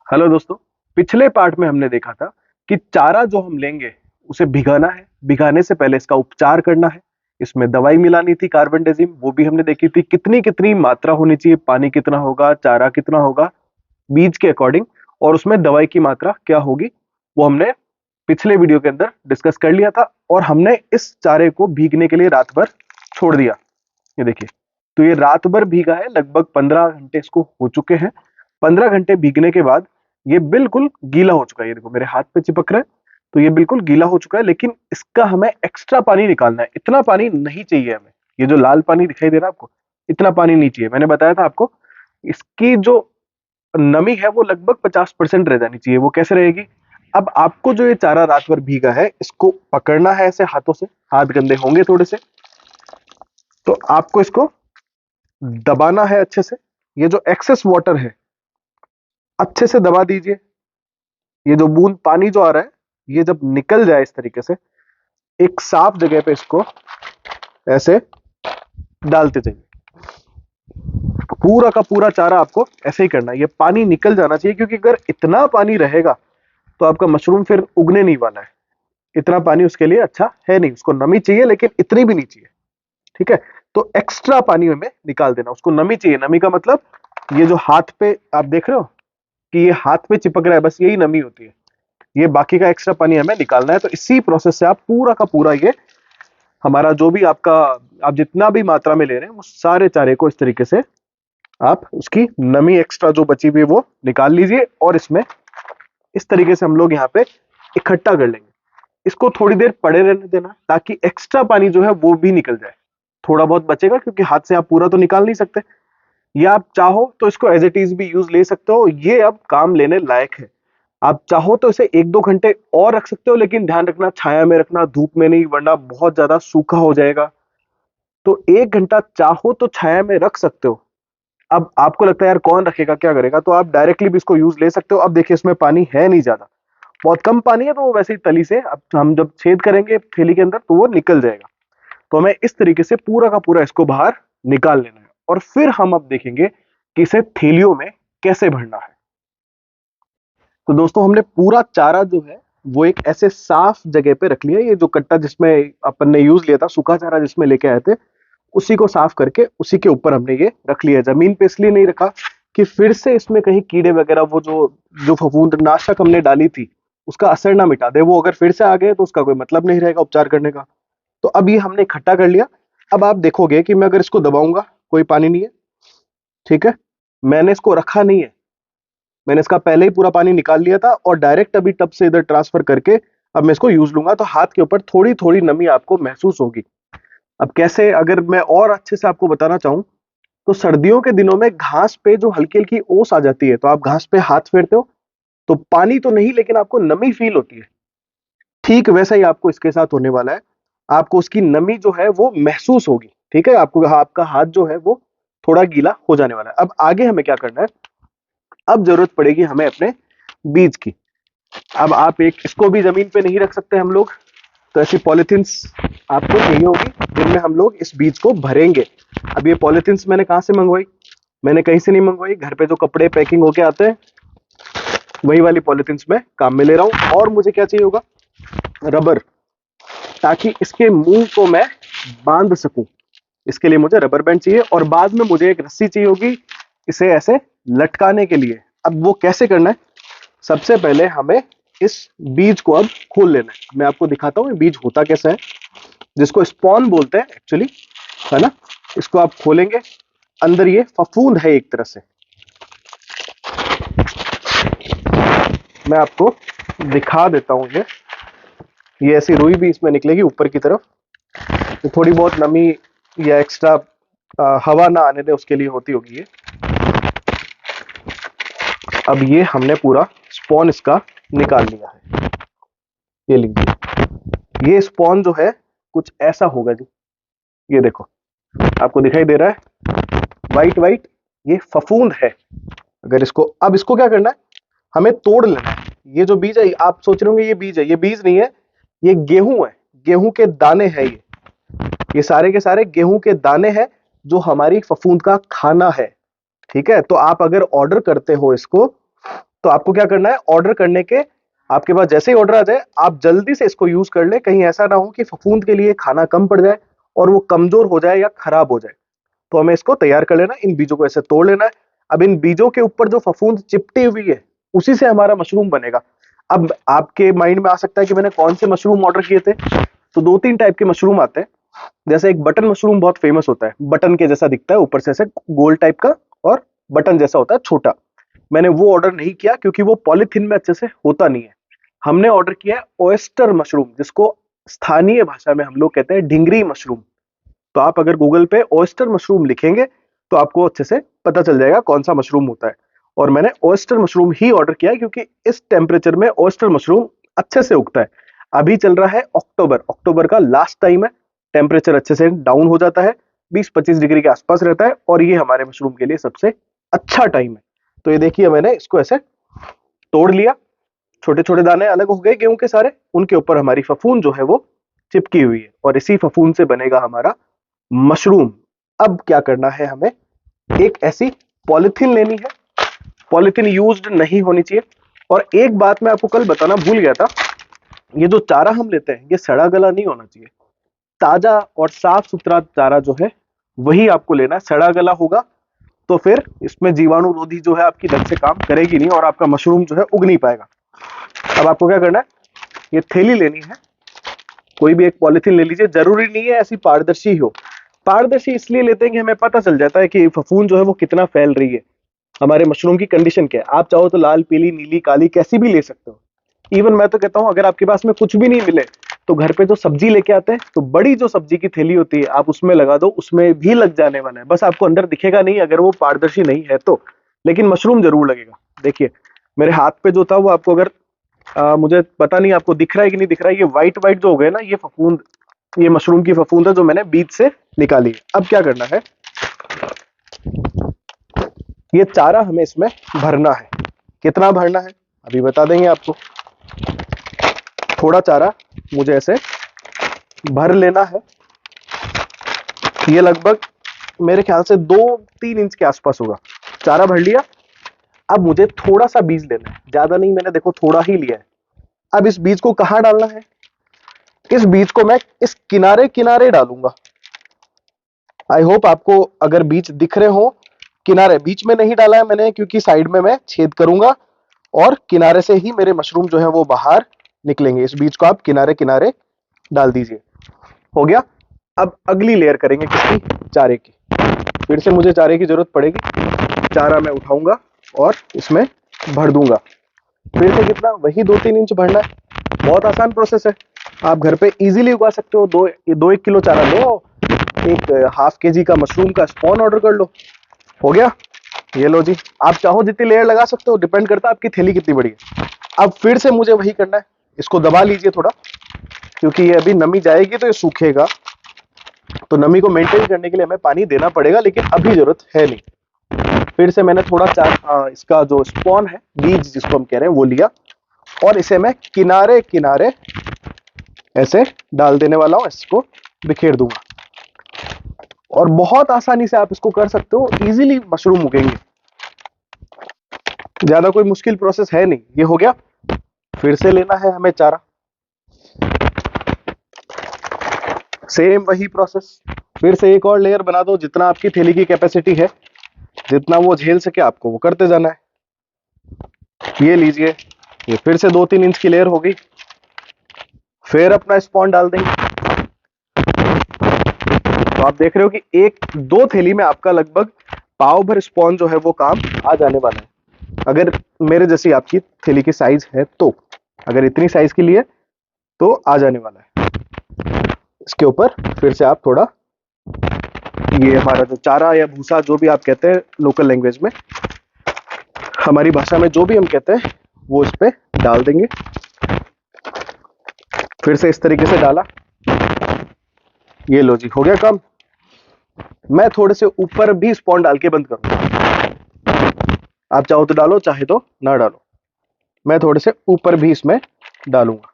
Hello दोस्तों। पिछले part में हमने देखा था कि चारा जो हम लेंगे उसे भिगाना है। भिगाने से पहले इसका उपचार करना है। इसमें दवाई मिलानी थी, कार्बनडेजिम, वो भी हमने देखी थी। कितनी कितनी मात्रा होनी चाहिए, पानी कितना होगा, चारा कितना होगा बीज के अकॉर्डिंग, और उसमें दवाई की मात्रा क्या होगी, वो हमने पिछले वीडियो के अंदर डिस्कस कर लिया था। और हमने इस चारे को भीगने के लिए रात भर छोड़ दिया। ये देखिए, तो ये रात भर भीगा है, लगभग 15 घंटे इसको हो चुके हैं। 15 घंटे भीगने के बाद ये बिल्कुल गीला हो चुका है। ये देखो मेरे हाथ पे चिपक रहा है, तो ये बिल्कुल गीला हो चुका है। लेकिन इसका हमें एक्स्ट्रा पानी निकालना है। इतना पानी नहीं चाहिए हमें। ये जो लाल पानी दिखाई दे रहा है आपको, इतना पानी नहीं चाहिए। मैंने बताया था आपको, इसकी जो नमी है वो लगभग 50% रह जानी चाहिए। वो कैसे रहेगी? अब आपको जो ये चारा रात भर भीगा है, इसको पकड़ना है ऐसे हाथों से। हाथ गंदे होंगे थोड़े से, तो आपको इसको दबाना है अच्छे से। ये जो एक्सेस वाटर है, अच्छे से दबा दीजिए। ये जो बूंद पानी जो आ रहा है, ये जब निकल जाए इस तरीके से, एक साफ जगह पे इसको ऐसे डालते जाइए। पूरा का पूरा चारा आपको ऐसे ही करना है। ये पानी निकल जाना चाहिए, क्योंकि अगर इतना पानी रहेगा तो आपका मशरूम फिर उगने नहीं वाला है। इतना पानी उसके लिए अच्छा है नहीं। उसको नमी चाहिए, लेकिन इतनी भी नहीं चाहिए। ठीक है? तो एक्स्ट्रा पानी हमें निकाल देना। उसको नमी चाहिए। नमी का मतलब ये जो हाथ पे आप देख रहे हो कि ये हाथ पे चिपक रहा है, बस यही नमी होती है। ये बाकी का एक्स्ट्रा पानी हमें निकालना है। तो इसी प्रोसेस से आप पूरा का पूरा ये हमारा जो भी आपका, आप जितना भी मात्रा में ले रहे हैं, वो सारे चारे को इस तरीके से आप उसकी नमी एक्स्ट्रा जो बची हुई है वो निकाल लीजिए। और इसमें इस तरीके से हम लोग यहाँ पे इकट्ठा कर लेंगे। इसको थोड़ी देर पड़े रहने देना, ताकि एक्स्ट्रा पानी जो है वो भी निकल जाए। थोड़ा बहुत बचेगा, क्योंकि हाथ से आप पूरा तो निकाल नहीं सकते। या आप चाहो तो इसको एज इट इज भी यूज ले सकते हो। ये अब काम लेने लायक है। आप चाहो तो इसे 1-2 घंटे और रख सकते हो, लेकिन ध्यान रखना छाया में रखना, धूप में नहीं, वरना बहुत ज्यादा सूखा हो जाएगा। तो 1 घंटा चाहो तो छाया में रख सकते हो। अब आपको लगता है यार कौन रखेगा, क्या करेगा, तो आप डायरेक्टली भी इसको यूज ले सकते हो। अब देखिए, इसमें पानी है नहीं ज्यादा, बहुत कम पानी है। तो वो वैसे ही तली से अब हम जब छेद करेंगे थैली के अंदर, तो वो निकल जाएगा। तो हमें इस तरीके से पूरा का पूरा इसको बाहर निकाल लेना है। और फिर हम अब देखेंगे कि इसे थैलियों में कैसे भरना है। तो दोस्तों, हमने पूरा चारा जो है वो एक ऐसे साफ जगह पे रख लिया। ये जो कट्टा जिसमें अपन ने यूज लिया था, सूखा चारा जिसमें लेके आए थे, उसी को साफ करके उसी के ऊपर हमने ये रख लिया। जमीन पे इसलिए नहीं रखा कि फिर से इसमें कहीं कीड़े वगैरह, वो जो जो फफूंदनाशक हमने डाली थी, उसका असर ना मिटा दे। वो अगर फिर से आ गए तो उसका कोई मतलब नहीं रहेगा उपचार करने का। तो अब ये हमने इकट्ठा कर लिया। अब आप देखोगे कि मैं अगर इसको दबाऊंगा, कोई पानी नहीं है। ठीक है? मैंने इसको रखा नहीं है। मैंने इसका पहले ही पूरा पानी निकाल लिया था, और डायरेक्ट अभी टब से इधर ट्रांसफर करके अब मैं इसको यूज लूंगा। तो हाथ के ऊपर थोड़ी थोड़ी नमी आपको महसूस होगी। अब कैसे, अगर मैं और अच्छे से आपको बताना चाहूं, तो सर्दियों के दिनों में घास पे जो हल्की हल्की ओस आ जाती है, तो आप घास पे हाथ फेरते हो, तो पानी तो नहीं, लेकिन आपको नमी फील होती है। ठीक वैसा ही आपको इसके साथ होने वाला है। आपको उसकी नमी जो है वो महसूस होगी। ठीक है? आपको आपका हाथ जो है वो थोड़ा गीला हो जाने वाला है। अब आगे हमें क्या करना है? अब जरूरत पड़ेगी हमें अपने बीज की। अब आप एक इसको भी जमीन पे नहीं रख सकते हम लोग, तो ऐसी पॉलिथीन्स आपको चाहिए होगी, जिनमें हम लोग इस बीज को भरेंगे। अब ये पॉलिथीन्स मैंने कहाँ से मंगवाई? मैंने कहीं से नहीं मंगवाई। घर पे जो कपड़े पैकिंग होके आते हैं, वही वाली पॉलिथीन्स में काम में ले रहा हूँ। और मुझे क्या चाहिए होगा? रबर, ताकि इसके मुंह को मैं बांध सकूं। इसके लिए मुझे रबर बैंड चाहिए, और बाद में मुझे एक रस्सी चाहिए होगी इसे ऐसे लटकाने के लिए। अब वो कैसे करना है? सबसे पहले हमें इस बीज को अब खोल लेना है। मैं आपको दिखाता हूँ ये बीज होता कैसा है, जिसको स्पॉन बोलते हैं एक्चुअली, है ना? इसको आप खोलेंगे, अंदर ये फफूंद है एक तरह से। मैं आपको दिखा देता हूं। ये ऐसी रुई भी इसमें निकलेगी ऊपर की तरफ। तो थोड़ी बहुत नमी या एक्स्ट्रा हवा ना आने दे, उसके लिए होती होगी ये। अब ये हमने पूरा स्पॉन इसका निकाल लिया है। ये लीजिए, ये स्पॉन जो है कुछ ऐसा होगा जी। ये देखो, आपको दिखाई दे रहा है वाइट वाइट, ये फफूंद है। अगर इसको, अब इसको क्या करना है? हमें तोड़ लेना है। ये जो बीज है, आप सोच रहे होंगे ये बीज है, ये बीज नहीं है, ये गेहूं है। गेहूं के दाने हैं ये सारे के सारे गेहूं के दाने हैं, जो हमारी फफूंद का खाना है। ठीक है? तो आप अगर ऑर्डर करते हो इसको, तो आपको क्या करना है, ऑर्डर करने के आपके पास जैसे ही ऑर्डर आ जाए आप जल्दी से इसको यूज कर ले, कहीं ऐसा ना हो कि फफूंद के लिए खाना कम पड़ जाए और वो कमजोर हो जाए या खराब हो जाए। तो हमें इसको तैयार कर लेना, इन बीजों को ऐसे तोड़ लेना है। अब इन बीजों के ऊपर जो फफूंद चिपटी हुई है उसी से हमारा मशरूम बनेगा। अब आपके माइंड में आ सकता है कि मैंने कौन से मशरूम ऑर्डर किए थे। तो दो तीन टाइप के मशरूम आते हैं। जैसे एक बटन मशरूम बहुत फेमस होता है, बटन के जैसा दिखता है, ऊपर से ऐसे गोल टाइप का और बटन जैसा होता है छोटा। मैंने वो ऑर्डर नहीं किया क्योंकि वो पॉलिथीन में अच्छे से होता नहीं है। हमने ऑर्डर किया है ओएस्टर मशरूम, जिसको स्थानीय भाषा में हम लोग कहते हैं ढिंगरी मशरूम। तो आप अगर गूगल पे ओएस्टर मशरूम लिखेंगे तो आपको अच्छे से पता चल जाएगा कौन सा मशरूम होता है। और मैंने ओएस्टर मशरूम ही ऑर्डर किया है क्योंकि इस टेम्परेचर में ओएस्टर मशरूम अच्छे से उगता है। अभी चल रहा है अक्टूबर, अक्टूबर का लास्ट टाइम है, टेम्परेचर अच्छे से डाउन हो जाता है, 20-25 डिग्री के आसपास रहता है और ये हमारे मशरूम के लिए सबसे अच्छा टाइम है। तो ये देखिए मैंने इसको ऐसे तोड़ लिया, छोटे छोटे दाने अलग हो गए गेहूं के सारे, उनके ऊपर हमारी फफूंद जो है वो चिपकी हुई है और इसी फफूंद से बनेगा हमारा मशरूम। अब क्या करना है, हमें एक ऐसी पॉलिथीन लेनी है, पॉलिथीन यूज्ड नहीं होनी चाहिए। और एक बात मैं आपको कल बताना भूल गया था, ये जो चारा हम लेते हैं ये सड़ा गला नहीं होना चाहिए। ताजा और साफ सुथरा चारा जो है वही आपको लेना है। सड़ा गला होगा तो फिर इसमें जीवाणु रोधी जो है आपकी ढंग से काम करेगी नहीं और आपका मशरूम जो है उग नहीं पाएगा। अब आपको क्या करना है, ये थैली लेनी है, कोई भी एक पॉलिथीन ले लीजिए, जरूरी नहीं है ऐसी पारदर्शी हो। पारदर्शी इसलिए लेते हैं कि हमें पता चल जाता है कि फफूंद जो है वो कितना फैल रही है, हमारे मशरूम की कंडीशन क्या है। आप चाहो तो लाल, पीली, नीली, काली कैसी भी ले सकते हो। इवन मैं तो कहता हूं अगर आपके पास में कुछ भी नहीं मिले तो घर पे जो सब्जी लेके आते हैं तो बड़ी जो सब्जी की थैली होती है आप उसमें लगा दो, उसमें भी लग जाने वाला है। बस आपको अंदर दिखेगा नहीं अगर वो पारदर्शी नहीं है तो, लेकिन मशरूम जरूर लगेगा। देखिए मेरे हाथ पे जो था वो आपको अगर मुझे पता नहीं आपको दिख रहा है कि नहीं दिख रहा है, ये व्हाइट व्हाइट जो हो गए ना ये फफूंद, ये मशरूम की फफूंद है जो मैंने बीज से निकाली है। अब क्या करना है, ये चारा हमें इसमें भरना है। कितना भरना है अभी बता देंगे आपको। थोड़ा चारा मुझे ऐसे भर लेना है, ये लगभग मेरे ख्याल से 2-3 इंच के आसपास होगा। चारा भर लिया। अब मुझे थोड़ा सा बीज लेना है, ज्यादा नहीं, मैंने देखो थोड़ा ही लिया है। अब इस बीज को कहां डालना है, इस बीज को मैं इस किनारे किनारे डालूंगा। आई होप आपको अगर बीज दिख रहे हो, किनारे, बीच में नहीं डाला है मैंने क्योंकि साइड में मैं छेद करूंगा और किनारे से ही मेरे मशरूम जो है वो बाहर निकलेंगे। इस बीज को आप किनारे किनारे डाल दीजिए। हो गया। अब अगली लेयर करेंगे किसकी, चारे की। फिर से मुझे चारे की जरूरत पड़ेगी, चारा मैं उठाऊंगा और इसमें भर दूंगा। फिर से कितना, वही 2-3 इंच भरना है। बहुत आसान प्रोसेस है, आप घर पे इजीली उगा सकते हो। 2-1 किलो चारा लो, एक ½ केजी का मशरूम का स्पॉन ऑर्डर कर लो, हो गया। ये लो जी, आप चाहो जितनी लेयर लगा सकते हो, डिपेंड करता है आपकी थैली कितनी बड़ी है। अब फिर से मुझे वही करना है, इसको दबा लीजिए थोड़ा, क्योंकि ये अभी नमी जाएगी तो ये सूखेगा, तो नमी को मेंटेन करने के लिए हमें पानी देना पड़ेगा, लेकिन अभी जरूरत है नहीं। फिर से मैंने थोड़ा इसका जो स्पॉन है, बीज जिसको हम कह रहे हैं, वो लिया और इसे मैं किनारे किनारे ऐसे डाल देने वाला हूं, इसको बिखेर दूंगा। और बहुत आसानी से आप इसको कर सकते हो, इजीली मशरूम उगेंगे, ज्यादा कोई मुश्किल प्रोसेस है नहीं। ये हो गया। फिर से लेना है हमें चारा, सेम वही प्रोसेस। फिर से एक और लेयर बना दो, जितना आपकी थैली की कैपेसिटी है, जितना वो झेल सके आपको वो करते जाना है। ये लीजिए, ये फिर से 2-3 इंच की लेयर हो गई। फिर अपना स्पॉन डाल देंगे। तो आप देख रहे हो कि 1-2 थैली में आपका लगभग पाव भर स्पॉन जो है वो काम आ जाने वाला है, अगर मेरे जैसी आपकी थैली की साइज है तो। अगर इतनी साइज की लिए तो आ जाने वाला है। इसके ऊपर फिर से आप थोड़ा, ये हमारा जो चारा या भूसा जो भी आप कहते हैं लोकल लैंग्वेज में, हमारी भाषा में जो भी हम कहते हैं वो इस पे डाल देंगे। फिर से इस तरीके से डाला। ये लो जी, हो गया काम। मैं थोड़े से ऊपर भी स्पॉन डाल के बंद करूंगा, आप चाहो तो डालो, चाहे तो ना डालो। मैं थोड़े से ऊपर भी इसमें डालूंगा।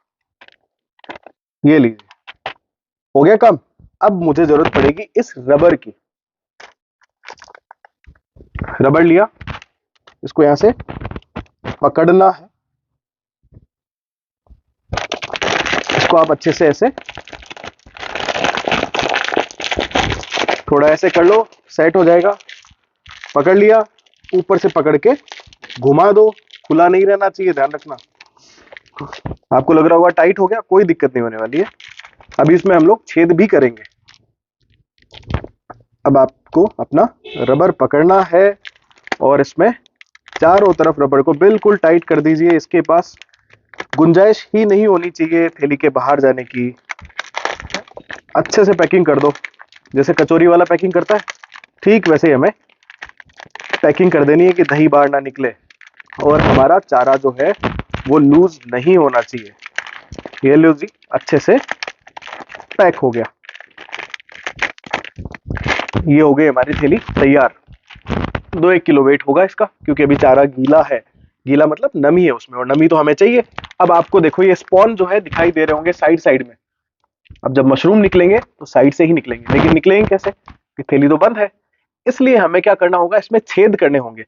ये लीजिए, हो गया काम। अब मुझे जरूरत पड़ेगी इस रबर की। रबर लिया, इसको यहां से पकड़ना है। इसको आप अच्छे से ऐसे थोड़ा ऐसे कर लो, सेट हो जाएगा। पकड़ लिया, ऊपर से पकड़ के घुमा दो, खुला नहीं रहना चाहिए, ध्यान रखना। आपको लग रहा होगा टाइट हो गया, कोई दिक्कत नहीं होने वाली है। अभी इसमें हम लोग छेद भी करेंगे। अब आपको अपना रबर पकड़ना है और इसमें चारों तरफ रबर को बिल्कुल टाइट कर दीजिए। इसके पास गुंजाइश ही नहीं होनी चाहिए थैली के बाहर जाने की। अच्छे से पैकिंग कर दो, जैसे कचौरी वाला पैकिंग करता है, ठीक वैसे ही हमें पैकिंग कर देनी है कि दही बाहर ना निकले और हमारा चारा जो है वो लूज नहीं होना चाहिए। ये लो जी, अच्छे से पैक हो गया। ये हो गई हमारी थैली तैयार। 2-1 किलो वेट होगा इसका, क्योंकि अभी चारा गीला है। गीला मतलब नमी है उसमें, और नमी तो हमें चाहिए। अब आपको देखो ये स्पॉन जो है दिखाई दे रहे होंगे साइड साइड में। अब जब मशरूम निकलेंगे तो साइड से ही निकलेंगे, लेकिन निकलेंगे कैसे, कि थैली तो बंद है। इसलिए हमें क्या करना होगा, इसमें छेद करने होंगे।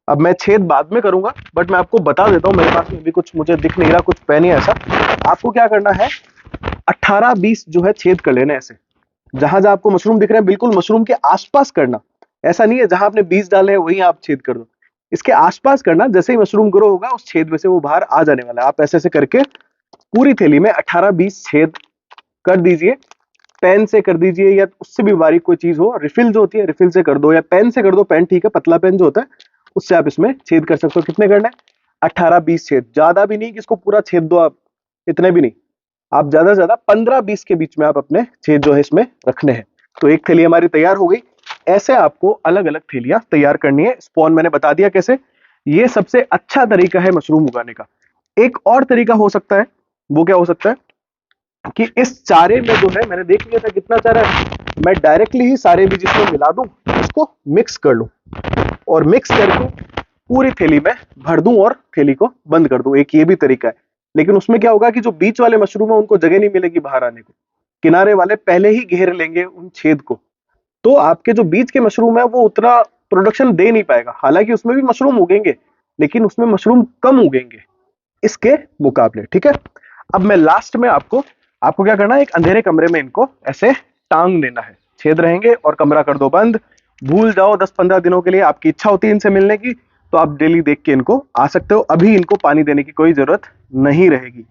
अब मैं छेद बाद में करूंगा, बट मैं आपको बता देता हूं, मेरे पास में अभी कुछ मुझे दिख नहीं रहा, कुछ पेन है ऐसा। आपको क्या करना है, 18-20 जो है छेद कर लेना ऐसे। जहां जहां आपको मशरूम दिख रहे हैं बिल्कुल मशरूम के आसपास करना। ऐसा नहीं है जहां आपने बीज डाले हैं वहीं आप छेद कर दो, इसके आसपास करना। जैसे ही मशरूम ग्रो होगा उस छेद में से वो बाहर आ जाने वाला है। आप ऐसे ऐसे करके पूरी थैली में 18-20 छेद कर दीजिए। पेन से कर दीजिए या उससे भी बारीक कोई चीज हो, रिफिल जो होती है रिफिल से कर दो, या पेन से कर दो। पेन ठीक है, पतला पेन जो होता है उससे आप इसमें छेद कर सकते हो। कितने करना है, 18-20 छेद। ज्यादा भी नहीं कि इसको पूरा छेद दो आप, इतने भी नहीं। आप ज्यादा से ज्यादा 15-20 के बीच में आप अपने छेद जो है इसमें रखने हैं। तो एक थैली हमारी तैयार हो गई। ऐसे आपको अलग अलग थैलियां तैयार करनी है। स्पॉन मैंने बता दिया कैसे। ये सबसे अच्छा तरीका है मशरूम उगाने का। एक और तरीका हो सकता है, वो क्या हो सकता है कि इस चारे में जो है, मैंने देख लिया था कितना चारा है, मैं डायरेक्टली ही सारे बीज इसमें मिला दूं, इसको मिक्स कर लूं और मिक्स करके पूरी थैली में भर दूं और थैली को बंद कर दूं। एक ये भी तरीका है, लेकिन उसमें क्या होगा कि जो बीच वाले मशरूम है उनको जगह नहीं मिलेगी बाहर आने को। किनारे वाले पहले ही घेर लेंगे उन छेद को, तो आपके जो बीच के मशरूम है वो उतना प्रोडक्शन दे नहीं पाएगा। हालांकि उसमें भी मशरूम उगेंगे, लेकिन उसमें मशरूम कम उगेंगे इसके मुकाबले। ठीक है, अब मैं लास्ट में आपको क्या करना है, एक अंधेरे कमरे में इनको ऐसे टांग देना है। छेद रहेंगे और कमरा कर दो बंद। भूल जाओ 10-15 दिनों के लिए। आपकी इच्छा होती है इनसे मिलने की तो आप डेली देख के इनको आ सकते हो। अभी इनको पानी देने की कोई जरूरत नहीं रहेगी।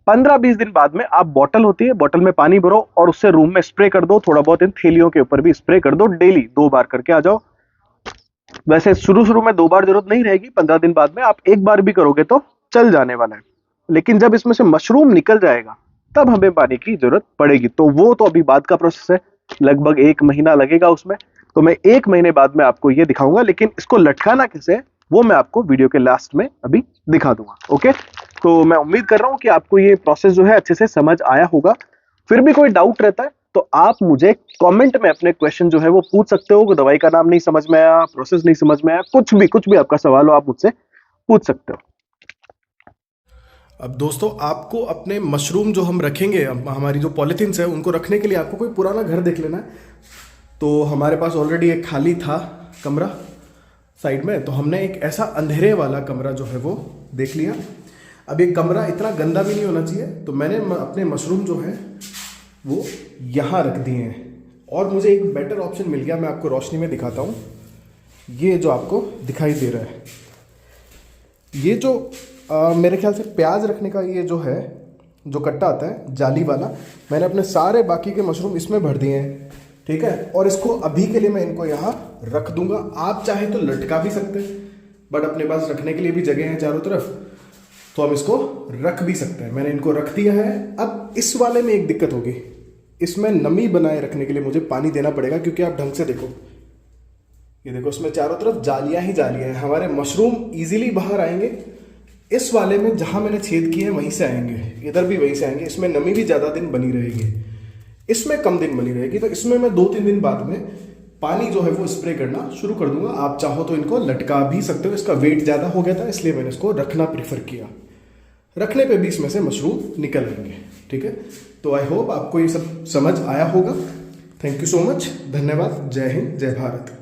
15-20 दिन बाद में आप बॉटल होती है, बॉटल में पानी भरो और उससे रूम में स्प्रे कर दो। थोड़ा बहुत इन थैलियों के ऊपर भी स्प्रे कर दो। डेली 2 बार करके आ जाओ। वैसे शुरू में 2 बार जरूरत नहीं रहेगी, 15 दिन बाद में आप 1 बार भी करोगे तो चल जाने वाला है। लेकिन जब इसमें से मशरूम निकल जाएगा तब हमें पानी की जरूरत पड़ेगी। तो वो तो अभी बाद का प्रोसेस है, लगभग 1 महीना लगेगा उसमें। तो मैं 1 महीने बाद में आपको ये दिखाऊंगा, लेकिन इसको लटकाना कैसे है वो मैं आपको वीडियो के लास्ट में अभी दिखा दूंगा। ओके, तो मैं उम्मीद कर रहा हूं कि आपको ये प्रोसेस जो है अच्छे से समझ आया होगा। फिर भी कोई डाउट रहता है तो आप मुझे कमेंट में अपने क्वेश्चन जो है वो पूछ सकते हो। दवाई का नाम नहीं समझ में आया, प्रोसेस नहीं समझ में आया, कुछ भी आपका सवाल हो आप मुझसे पूछ सकते हो। अब दोस्तों, आपको अपने मशरूम जो हम रखेंगे, हमारी जो पॉलीथीन्स है उनको रखने के लिए आपको कोई पुराना घर देख लेना है। तो हमारे पास ऑलरेडी एक खाली था कमरा साइड में, तो हमने एक ऐसा अंधेरे वाला कमरा जो है वो देख लिया। अब ये कमरा इतना गंदा भी नहीं होना चाहिए, तो मैंने अपने मशरूम जो है वो यहाँ रख दिए हैं। और मुझे एक बेटर ऑप्शन मिल गया, मैं आपको रोशनी में दिखाता हूँ। ये जो आपको दिखाई दे रहा है, ये जो मेरे ख्याल से प्याज रखने का ये जो है, जो कट्टा आता है जाली वाला, मैंने अपने सारे बाकी के मशरूम इसमें भर दिए हैं। ठीक है, और इसको अभी के लिए मैं इनको यहाँ रख दूंगा। आप चाहे तो लटका भी सकते हैं, बट अपने पास रखने के लिए भी जगह है चारों तरफ, तो हम इसको रख भी सकते हैं। मैंने इनको रख दिया है। अब इस वाले में एक दिक्कत होगी, इसमें नमी बनाए रखने के लिए मुझे पानी देना पड़ेगा, क्योंकि आप ढंग से देखो, ये देखो इसमें चारों तरफ जालियां ही जालियां हैं। हमारे मशरूम इजीली बाहर आएंगे। इस वाले में जहां मैंने छेद किए हैं वहीं से आएंगे, इधर भी वहीं से आएंगे। इसमें नमी भी ज़्यादा दिन बनी रहेगी, इसमें कम दिन बनी रहेगी। तो इसमें मैं 2-3 दिन बाद में पानी जो है वो स्प्रे करना शुरू कर दूंगा। आप चाहो तो इनको लटका भी सकते हो। इसका वेट ज़्यादा हो गया था इसलिए मैंने इसको रखना प्रीफर किया। रखने पे भी इसमें से मशरूम निकल आएंगे। ठीक है, तो आई होप आपको ये सब समझ आया होगा। थैंक यू सो मच, धन्यवाद। जय हिंद, जय भारत।